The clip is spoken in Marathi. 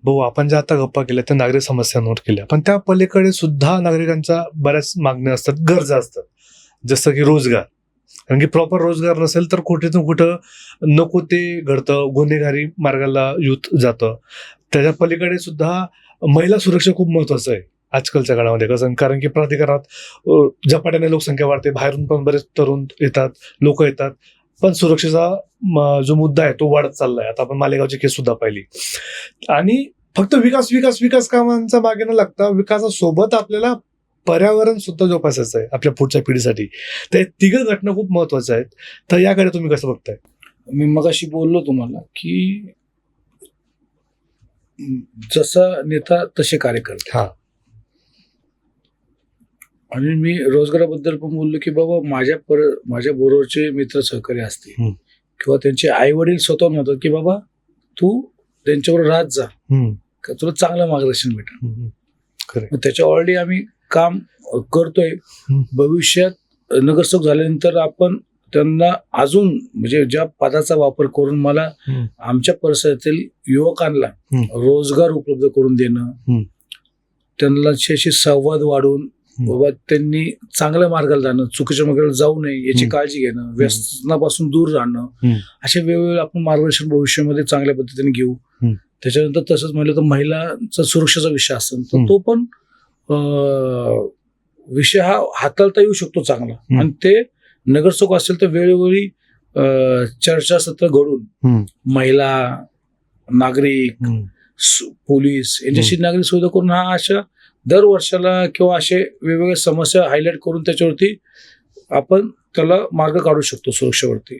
भाऊ आपण ज्या आता गप्पा केल्या त्या नागरिक समस्यांवर केल्या, पण त्या पलीकडे सुद्धा नागरिकांच्या बऱ्याच मागण्या असतात, गरजा असतात, जसं की रोजगार. कारण की प्रॉपर रोजगार नसेल तर कुठेतून कुठं नको ते घडतं, गुन्हेगारी मार्गाला युथ जातं. त्याच्या पलीकडे सुद्धा महिला सुरक्षा खूप महत्वाचं आहे आजकालच्या काळामध्ये. कसं, कारण की प्राधिकरणात झपाट्याने लोकसंख्या वाढते, बाहेरून पण बरेच तरुण येतात, लोक येतात, पण सुरक्षेचा जो मुद्दा आहे तो वाढत चाललाय. आता आपण मालेगावची केस सुद्धा पाहिली. आणि फक्त विकास विकास विकास कामांचा मागे न लागता विकासासोबत आपल्याला पर्यावरण सुद्धा जोपासायचं आहे आपल्या पुढच्या पिढीसाठी. तर तिघ घटना खूप महत्वाच्या आहेत. तर याकडे तुम्ही कसं बघताय? मी मगाशी बोललो तुम्हाला की जसा नेता तसे कार्यकर्ते. हा. आणि मी रोजगाराबद्दल पण बोललो की बाबा माझ्या बरोबरचे मित्र सहकारी असतील किंवा त्यांचे आई वडील स्वतः म्हणतात की बाबा तू त्यांच्यावर राहत जा, का तुला चांगलं मार्गदर्शन भेटेल. त्याच्या ऑलरेडी आम्ही काम करतोय. भविष्यात नगरसेवक झाल्यानंतर आपण त्यांना अजून म्हणजे ज्या पदाचा वापर करून मला आमच्या परिसरातील युवकांना रोजगार उपलब्ध करून देणं, त्यांना संवाद वाढवून बाबा त्यांनी चांगल्या मार्गाला जाणं, चुकीच्या मार्गाला जाऊ नये याची काळजी घेणं, व्यसनापासून दूर राहणं, असे वेगवेगळे आपण मार्गदर्शन भविष्यामध्ये चांगल्या पद्धतीने घेऊ. त्याच्यानंतर तसंच म्हणलं तर महिलांचा सुरक्षेचा विषय असेल तर तो पण विषय हा हाताळता येऊ शकतो चांगला. आणि ते नगरसेवक असेल तर वेळोवेळी चर्चासत्र घडून महिला, नागरिक, पोलीस यांच्याशी नागरिक सुविधा करून हा अशा दर वर्षाला किंवा असे वेगवेगळ्या समस्या हायलाइट करून त्याच्यावरती आपण त्याला मार्ग काढू शकतो सुरक्षेवरती.